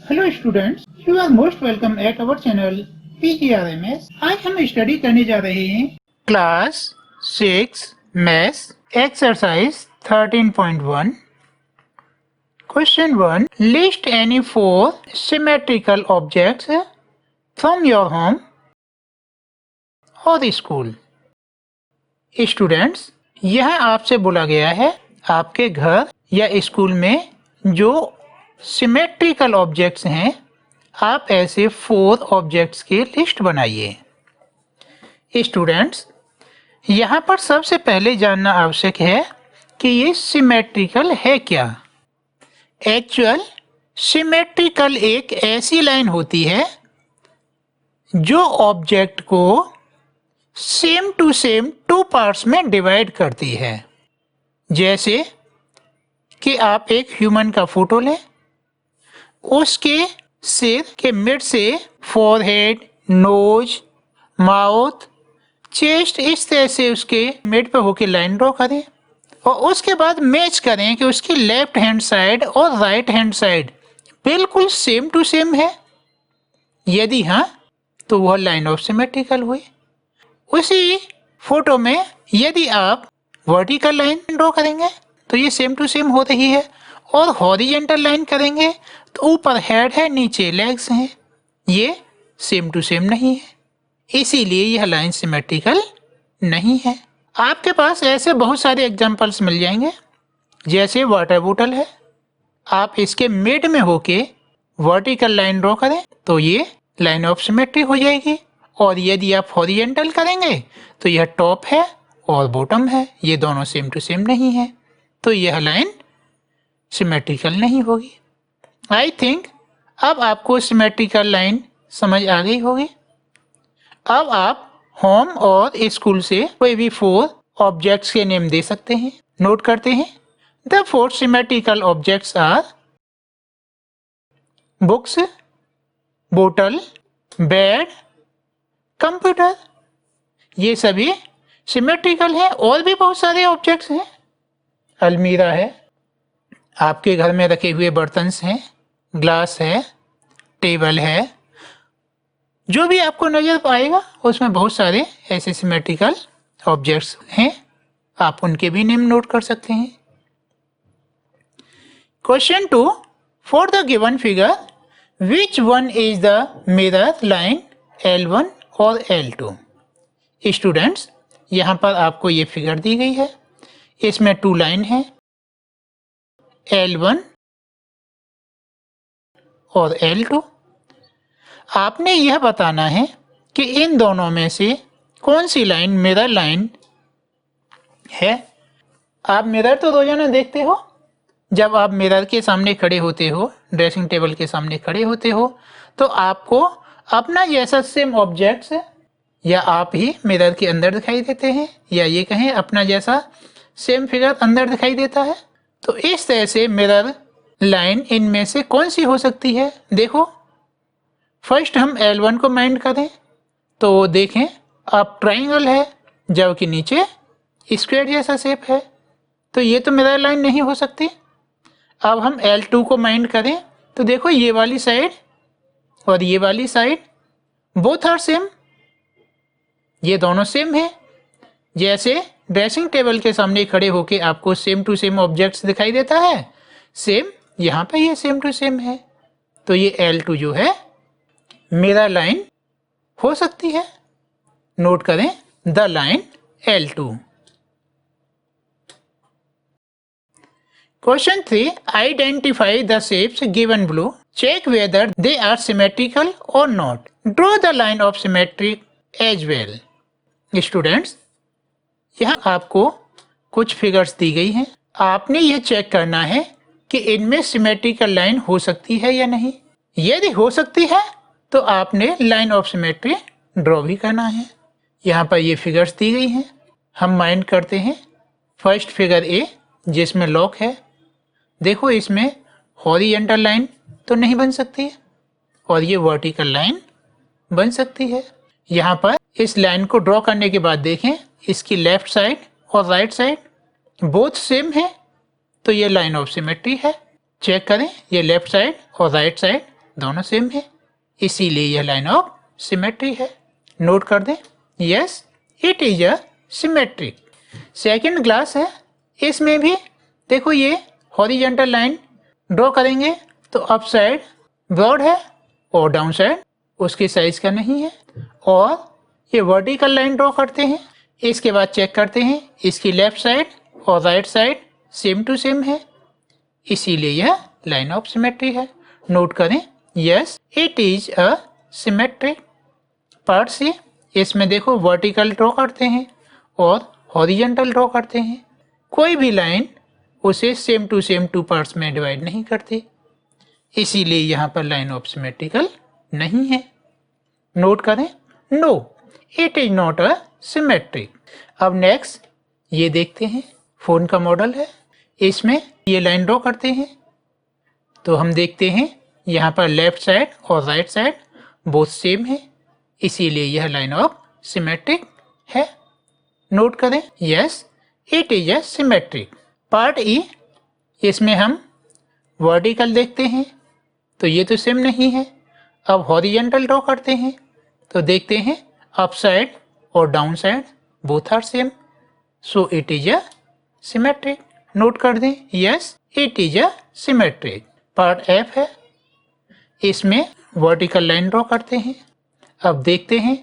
Hello students, you are most welcome at our channel PERMS. आज हम study करने जा रहे हैं class 6 maths exercise 13.1 question 1 list any 4 symmetrical objects from your home और school. Students, यह आपसे बोला गया है आपके घर या स्कूल में जो सिमेट्रिकल ऑब्जेक्ट्स हैं, आप ऐसे 4 ऑब्जेक्ट्स की लिस्ट बनाइए। स्टूडेंट्स, यहाँ पर सबसे पहले जानना आवश्यक है कि ये सिमेट्रिकल है क्या। एक्चुअल सिमेट्रिकल एक ऐसी लाइन होती है जो ऑब्जेक्ट को सेम टू सेम 2 पार्ट्स में डिवाइड करती है। जैसे कि आप एक ह्यूमन का फोटो लें, उसके सिर के मिड से फोरहेड, नोज, माउथ, चेस्ट इस तरह से उसके मिड पे होके लाइन ड्रॉ करें और उसके बाद मैच करें कि उसकी लेफ्ट हैंड साइड और राइट हैंड साइड बिल्कुल सेम टू सेम है। यदि हाँ, तो वह लाइन ऑफ सिमेट्रिकल हुई। उसी फोटो में यदि आप वर्टिकल लाइन ड्रॉ करेंगे तो ये सेम टू सेम हो रही है, और हॉरिजेंटल लाइन करेंगे तो ऊपर हेड है, नीचे लेग्स हैं, ये सेम टू सेम नहीं है, इसीलिए यह लाइन सिमेट्रिकल नहीं है। आपके पास ऐसे बहुत सारे एग्जांपल्स मिल जाएंगे। जैसे वाटर बोतल है, आप इसके मिड में होके वर्टिकल लाइन ड्रॉ करें तो ये लाइन ऑफ सिमेट्री हो जाएगी, और यदि आप हॉरिजेंटल करेंगे तो यह टॉप है और बॉटम है, ये दोनों सेम टू सेम नहीं है, तो यह लाइन सिमेट्रिकल नहीं होगी। आई थिंक अब आपको सिमेट्रिकल लाइन समझ आ गई होगी। अब आप होम और स्कूल से कोई भी 4 ऑब्जेक्ट्स के नेम दे सकते हैं। नोट करते हैं। The 4 symmetrical objects are books, बोतल, बेड, कंप्यूटर। ये सभी सिमेट्रिकल हैं। और भी बहुत सारे ऑब्जेक्ट्स हैं। अलमीरा है, आपके घर में रखे हुए बर्तन्स हैं, ग्लास है, टेबल है, जो भी आपको नजर आएगा उसमें बहुत सारे ऐसे सिमेट्रिकल ऑब्जेक्ट्स हैं। आप उनके भी नेम नोट कर सकते हैं। Question 2 for the given figure which one is the mirror line L1 और L2। स्टूडेंट्स, यहाँ पर आपको ये फिगर दी गई है, इसमें 2 लाइन है, L1 और L2। आपने यह बताना है कि इन दोनों में से कौन सी लाइन मिरर लाइन है। आप मिरर तो रोजाना देखते हो। जब आप मिरर के सामने खड़े होते हो, ड्रेसिंग टेबल के सामने खड़े होते हो, तो आपको अपना जैसा सेम ऑब्जेक्ट्स या आप ही मिरर के अंदर दिखाई देते हैं, या ये कहें अपना जैसा सेम फिगर अंदर दिखाई देता है। तो इस तरह से मिरर लाइन इनमें से कौन सी हो सकती है। देखो, फर्स्ट हम L1 को माइंड करें तो देखें अब ट्राइंगल है, जबकि नीचे स्क्वायर जैसा शेप है, तो ये तो मिरर लाइन नहीं हो सकती। अब हम L2 को माइंड करें तो देखो ये वाली साइड और ये वाली साइड बोथ आर सेम, ये दोनों सेम है। जैसे ड्रेसिंग टेबल के सामने खड़े होके आपको सेम टू सेम ऑब्जेक्ट्स दिखाई देता है, सेम यहाँ पे ये सेम टू सेम है, तो ये L2 जो है मिरर लाइन हो सकती है। नोट करें the line L2। Question 3 identify the shapes given below, check whether they are symmetrical और not, draw the line of symmetry as well. Students, यहाँ आपको कुछ फिगर्स दी गई हैं। आपने यह चेक करना है कि इनमें सिमेट्रिकल लाइन हो सकती है या नहीं। यदि हो सकती है तो आपने लाइन ऑफ सिमेट्री ड्रॉ भी करना है। यहाँ पर ये फिगर्स दी गई हैं, हम माइंड करते हैं। फर्स्ट फिगर ए जिसमें लॉक है, देखो इसमें हॉरिजेंटल लाइन तो नहीं बन सकती और ये वर्टिकल लाइन बन सकती है। यहाँ पर इस लाइन को ड्रॉ करने के बाद देखें इसकी लेफ्ट साइड और राइट साइड बोथ सेम है, तो ये लाइन ऑफ सिमेट्री है। चेक करें, ये लेफ्ट साइड और राइट साइड दोनों सेम है, इसीलिए यह लाइन ऑफ सिमेट्री है। नोट कर दें, yes it is a symmetric. Second glass है, इसमें भी देखो ये हॉरिजॉन्टल लाइन ड्रॉ करेंगे तो अप साइड ब्रॉड है और डाउन साइड उसके साइज का नहीं है। और ये वर्टिकल लाइन ड्रॉ करते हैं, इसके बाद चेक करते हैं इसकी लेफ्ट साइड और right side same to same है, इसीलिए यह लाइन ऑफ सिमेट्री है। नोट करें, yes it is a symmetric. Part C, इसमें देखो वर्टिकल ड्रॉ करते हैं और हॉरिजॉन्टल ड्रॉ करते हैं। कोई भी लाइन उसे सेम टू पार्ट्स में डिवाइड नहीं करती, इसीलिए यहाँ पर लाइन ऑफ सिमेट्रिकल नहीं है। नोट करें, no it is not a symmetric. अब नेक्स्ट ये देखते हैं, फोन का मॉडल है, इसमें ये लाइन ड्रॉ करते हैं तो हम देखते हैं यहाँ पर लेफ्ट साइड और राइट साइड बोथ सेम है, इसीलिए यह लाइन ऑफ सिमेट्रिक है। नोट करें, yes it is a symmetric. Part E, इसमें हम वर्टिकल देखते हैं तो ये तो सेम नहीं है। अब हॉरिजॉन्टल ड्रॉ करते हैं तो देखते हैं अप साइड और down side both are same, so it is a symmetric. Note कर दें, yes it is a symmetric. Part F है, इसमें वर्टिकल लाइन ड्रॉ करते हैं। अब देखते हैं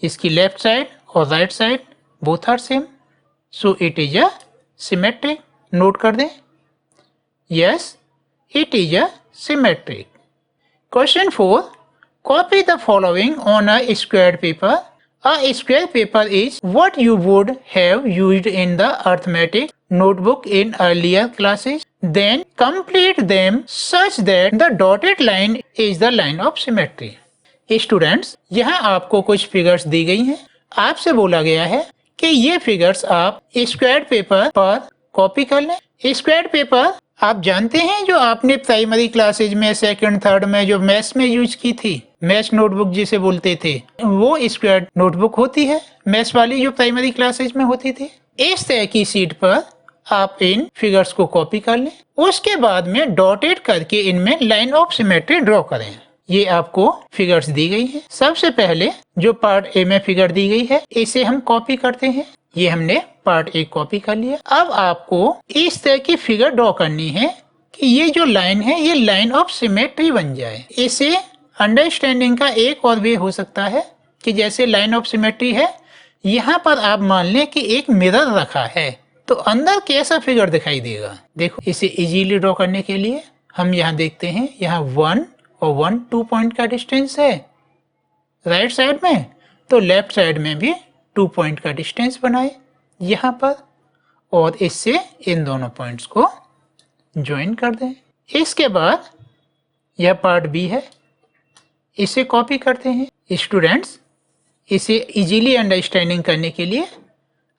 इसकी लेफ्ट साइड और right side both are same, so it is a symmetric. Note कर दें, yes it is a symmetric. Question 4. Copy the following on a squared paper. A square paper is what you would have used in the arithmetic notebook in earlier classes. Then complete them such that the dotted line is the line of symmetry. Students, यहाँ आपको कुछ figures दी गई हैं। आपसे बोला गया है कि ये फिगर्स आप स्क्वायर पेपर पर कॉपी कर लें। स्क्वायर पेपर आप जानते हैं जो आपने प्राइमरी क्लासेज में सेकंड थर्ड में जो मैथ्स में यूज की थी, मैथ्स नोटबुक जिसे बोलते थे, वो स्क्वायर नोटबुक होती है मैथ्स वाली जो प्राइमरी क्लासेज में होती थी। इस तरह की शीट पर आप इन फिगर्स को कॉपी कर लें, उसके बाद में डॉटेड करके इनमें लाइन ऑफ सिमेट्री ड्रॉ करें। ये आपको फिगर्स दी गई है। सबसे पहले जो पार्ट ए में फिगर दी गई है इसे हम कॉपी करते हैं। ये हमने पार्ट ए कॉपी कर लिया। अब आपको इस तरह की फिगर ड्रॉ करनी है कि ये जो लाइन है ये लाइन ऑफ सिमेट्री बन जाए। इसे अंडरस्टैंडिंग का एक और वे हो सकता है कि जैसे लाइन ऑफ सिमेट्री है, यहाँ पर आप मान लें कि एक मिरर रखा है तो अंदर कैसा फिगर दिखाई देगा। देखो, इसे इजीली ड्रॉ करने के लिए हम यहाँ देखते हैं, यहाँ 1 और 1 2 पॉइंट का डिस्टेंस है राइट साइड में, तो लेफ्ट साइड में भी 2 पॉइंट का डिस्टेंस बनाए यहाँ पर और इससे इन दोनों पॉइंट्स को ज्वाइन कर दें। इसके बाद यह पार्ट बी है, इसे कॉपी करते हैं। स्टूडेंट्स, इसे इजीली अंडरस्टैंडिंग करने के लिए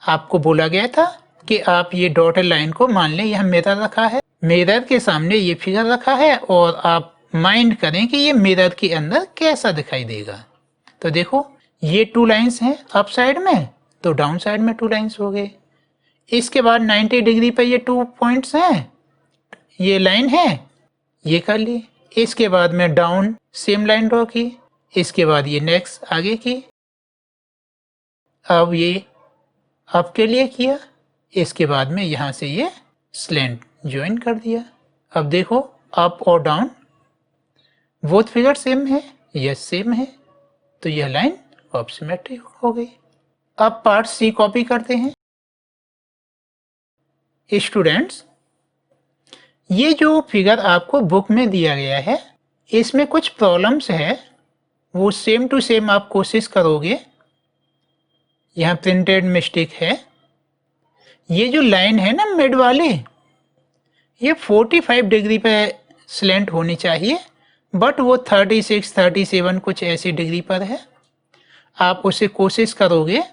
आपको बोला गया था कि आप ये डॉटेड लाइन को मान लें यहाँ मिरर रखा है, मिरर के सामने ये फिगर रखा है और आप माइंड करें कि ये मिरर के अंदर कैसा दिखाई देगा। तो देखो, ये 2 लाइंस हैं अप साइड में, तो डाउन साइड में 2 लाइंस हो गए। इसके बाद 90 डिग्री पे ये 2 पॉइंट्स हैं, ये लाइन है, ये कर ली। इसके बाद में डाउन सेम लाइन ड्रॉ की, इसके बाद ये नेक्स्ट आगे की, अब ये अप के लिए किया, इसके बाद में यहाँ से ये स्लैंट ज्वाइन कर दिया। अब देखो, अप और डाउन बोथ फिगर सेम है, यस सेम है, तो यह लाइन ऑफ सिमेट्री हो गई। अब पार्ट सी कॉपी करते हैं। स्टूडेंट्स, ये जो फिगर आपको बुक में दिया गया है इसमें कुछ प्रॉब्लम्स है, वो सेम टू सेम आप कोशिश करोगे। यहाँ प्रिंटेड मिस्टेक है। ये जो लाइन है ना मिड वाली, ये 45 डिग्री पे स्लेंट होनी चाहिए, बट वो 36 37 कुछ ऐसी डिग्री पर है। आप उसे कोशिश करोगे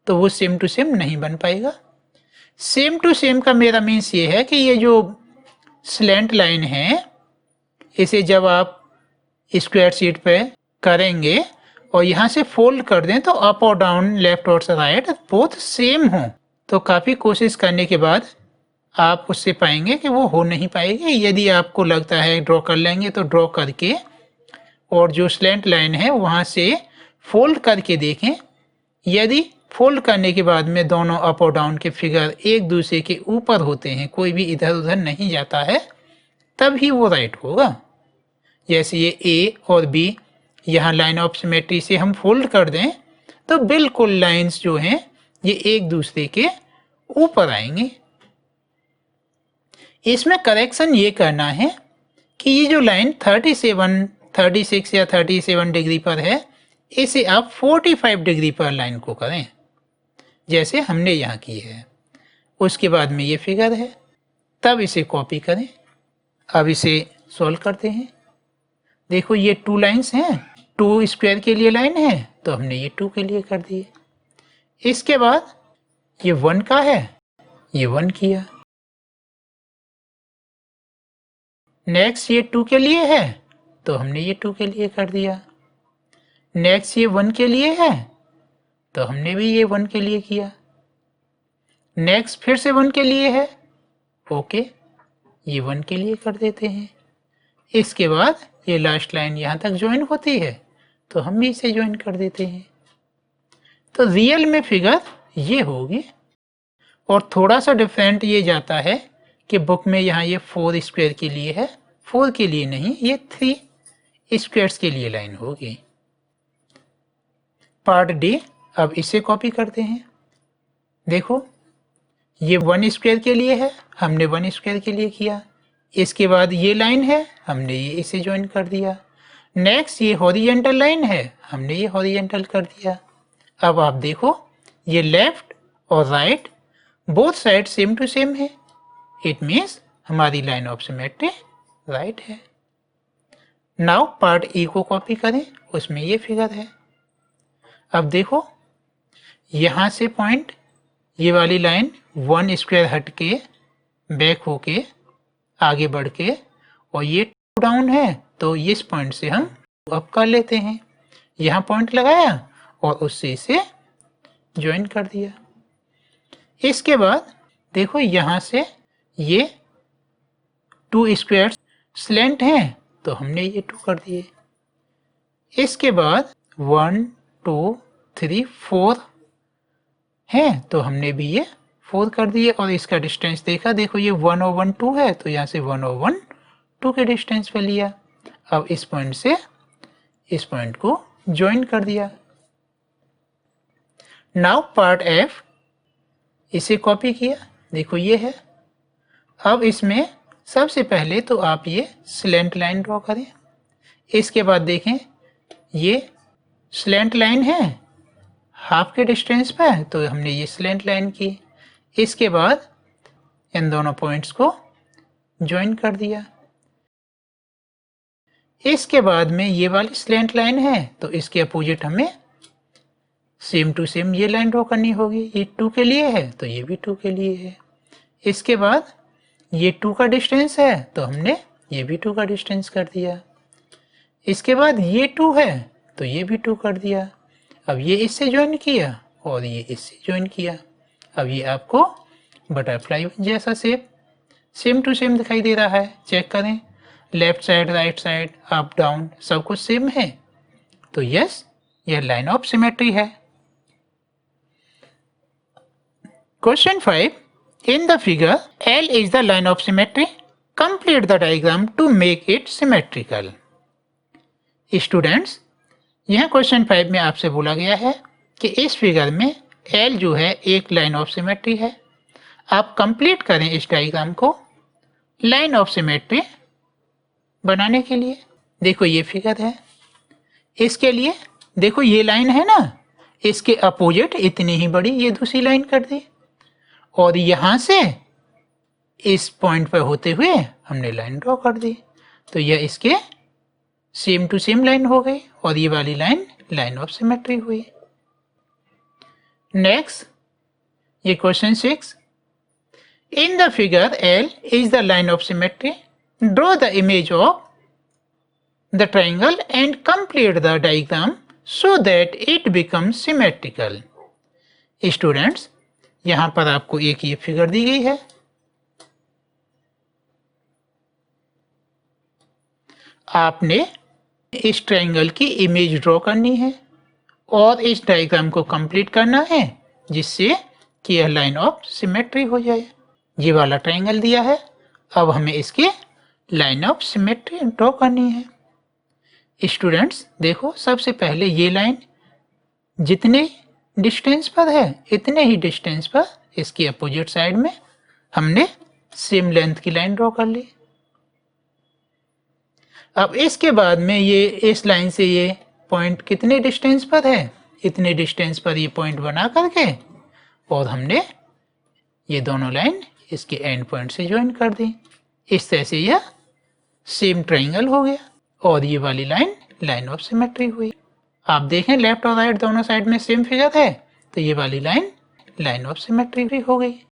तो वो सेम टू सेम नहीं बन पाएगा। सेम टू सेम का मेरा मीन्स ये है कि ये जो स्लेंट लाइन है इसे जब आप स्क्वायर शीट पे करेंगे और यहाँ से फोल्ड कर दें तो अप और डाउन, लेफ्ट और राइट बोथ सेम हो, तो काफ़ी कोशिश करने के बाद आप उससे पाएंगे कि वो हो नहीं पाएगी। यदि आपको लगता है ड्रॉ कर लेंगे तो ड्रॉ करके और जो स्लैंट लाइन है वहाँ से फोल्ड करके देखें। यदि फोल्ड करने के बाद में दोनों अप और डाउन के फिगर एक दूसरे के ऊपर होते हैं, कोई भी इधर उधर नहीं जाता है, तब ही वो राइट होगा। जैसे ये ए और बी यहाँ लाइन ऑफ सिमेट्री से हम फोल्ड कर दें तो बिल्कुल लाइंस जो हैं ये एक दूसरे के ऊपर आएंगे। इसमें करेक्शन ये करना है कि ये जो लाइन 36 या 37 डिग्री पर है, इसे आप 45 डिग्री पर लाइन को करें, जैसे हमने यहाँ की है। उसके बाद में ये फिगर है, तब इसे कॉपी करें। अब इसे सॉल्व करते हैं। देखो ये 2 लाइन्स हैं, 2 स्क्वायर के लिए लाइन है तो हमने ये 2 के लिए कर दिए। इसके बाद ये 1 का है, ये 1 किया। नेक्स्ट ये 2 के लिए है तो हमने ये 2 के लिए कर दिया। नेक्स्ट ये 1 के लिए है तो हमने भी ये 1 के लिए किया। नेक्स्ट फिर से 1 के लिए है, ओके, ये 1 के लिए कर देते हैं। इसके बाद ये लास्ट लाइन यहाँ तक ज्वाइन होती है तो हम भी इसे ज्वाइन कर देते हैं। तो रियल में फिगर ये होगी। और थोड़ा सा डिफरेंट ये जाता है कि बुक में यहाँ ये 4 स्क्वायर के लिए है, 4 के लिए नहीं, ये 3 स्क्वायर्स के लिए लाइन होगी। पार्ट डी, अब इसे कॉपी करते हैं। देखो ये 1 स्क्वायर के लिए है, हमने 1 स्क्वायर के लिए किया। इसके बाद ये लाइन है, हमने ये इसे ज्वाइन कर दिया। नेक्स्ट ये हॉरिजेंटल लाइन है, हमने ये हॉरिजेंटल कर दिया। अब आप देखो ये लेफ्ट और right both side same to same है, इट मीन्स हमारी लाइन ऑफ सिमेट्री राइट है। नाउ पार्ट ई को कॉपी करें, उसमें ये फिगर है। अब देखो यहाँ से पॉइंट ये वाली लाइन 1 स्क्वायर हट के बैक होके आगे बढ़ के, और ये 2 डाउन है तो इस पॉइंट से हम अप कर लेते हैं। यहाँ पॉइंट लगाया और उससे इसे ज्वाइन कर दिया। इसके बाद देखो यहाँ से ये 2 स्क्वायर्स स्लैंट हैं तो हमने ये 2 कर दिए। इसके बाद 1 2 3 4 हैं तो हमने भी ये 4 कर दिए। और इसका डिस्टेंस देखा, देखो ये 1 और 1 2 है तो यहाँ से 1 और 1 2 के डिस्टेंस पे लिया। अब इस पॉइंट से इस पॉइंट को ज्वाइन कर दिया। नाउ पार्ट एफ, इसे कॉपी किया, देखो ये है। अब इसमें सबसे पहले तो आप ये स्लैंट लाइन ड्रॉ करें। इसके बाद देखें ये स्लैंट लाइन है हाफ के डिस्टेंस पर, तो हमने ये स्लैंट लाइन की। इसके बाद इन दोनों पॉइंट्स को ज्वाइन कर दिया। इसके बाद में ये वाली स्लैंट लाइन है तो इसके अपोजिट हमें सेम टू सेम ये लाइन ड्रॉ करनी होगी। ये 2 के लिए है तो ये भी 2 के लिए है। इसके बाद ये 2 का डिस्टेंस है तो हमने ये भी 2 का डिस्टेंस कर दिया। इसके बाद ये 2 है तो ये भी 2 कर दिया। अब ये इससे ज्वाइन किया और ये इससे ज्वाइन किया। अब ये आपको बटरफ्लाई जैसा शेप सेम टू सेम दिखाई दे रहा है। चेक करें, left side right side up down सब कुछ सेम है, तो यस यह लाइन ऑफ सिमेट्री है। Question 5. In the figure, L is the line of symmetry. Complete the diagram to make it symmetrical. Students, यह क्वेश्चन 5 में आपसे बोला गया है कि इस फिगर में L जो है एक लाइन ऑफ सिमेट्री है। आप कंप्लीट करें इस डायग्राम को लाइन ऑफ सिमेट्री बनाने के लिए। देखो ये फिगर है, इसके लिए देखो ये लाइन है ना, इसके अपोजिट इतनी ही बड़ी ये दूसरी लाइन कर दी और यहाँ से इस पॉइंट पर होते हुए हमने लाइन ड्रॉ कर दी, तो यह इसके सेम टू सेम लाइन हो गई और ये वाली लाइन लाइन ऑफ सिमेट्री हुई। नेक्स्ट ये question 6, in the figure L is the line of symmetry. Draw the image of the triangle and complete the diagram so that it becomes symmetrical. Students, यहाँ पर आपको एक ये figure दी गई है। आपने इस ट्रायंगल की इमेज ड्रॉ करनी है और इस डायग्राम को कंप्लीट करना है जिससे कि यह लाइन ऑफ सिमेट्री हो जाए। ये वाला ट्रायंगल दिया है, अब हमें इसकी लाइन ऑफ सिमेट्री ड्रॉ करनी है। स्टूडेंट्स देखो, सबसे पहले ये लाइन जितने डिस्टेंस पर है इतने ही डिस्टेंस पर इसकी अपोजिट साइड में हमने सेम लेंथ की लाइन ड्रॉ कर ली। अब इसके बाद में ये इस लाइन से ये पॉइंट कितने डिस्टेंस पर है, इतने डिस्टेंस पर ये पॉइंट बना करके और हमने ये दोनों लाइन इसके एंड पॉइंट से ज्वाइन कर दी। इस तरह से यह सेम ट्रायंगल हो गया और ये वाली लाइन लाइन ऑफ सिमेट्री हुई। आप देखें लेफ्ट और राइट दोनों साइड में सेम फिगर है तो ये वाली लाइन लाइन ऑफ सिमेट्री भी हो गई।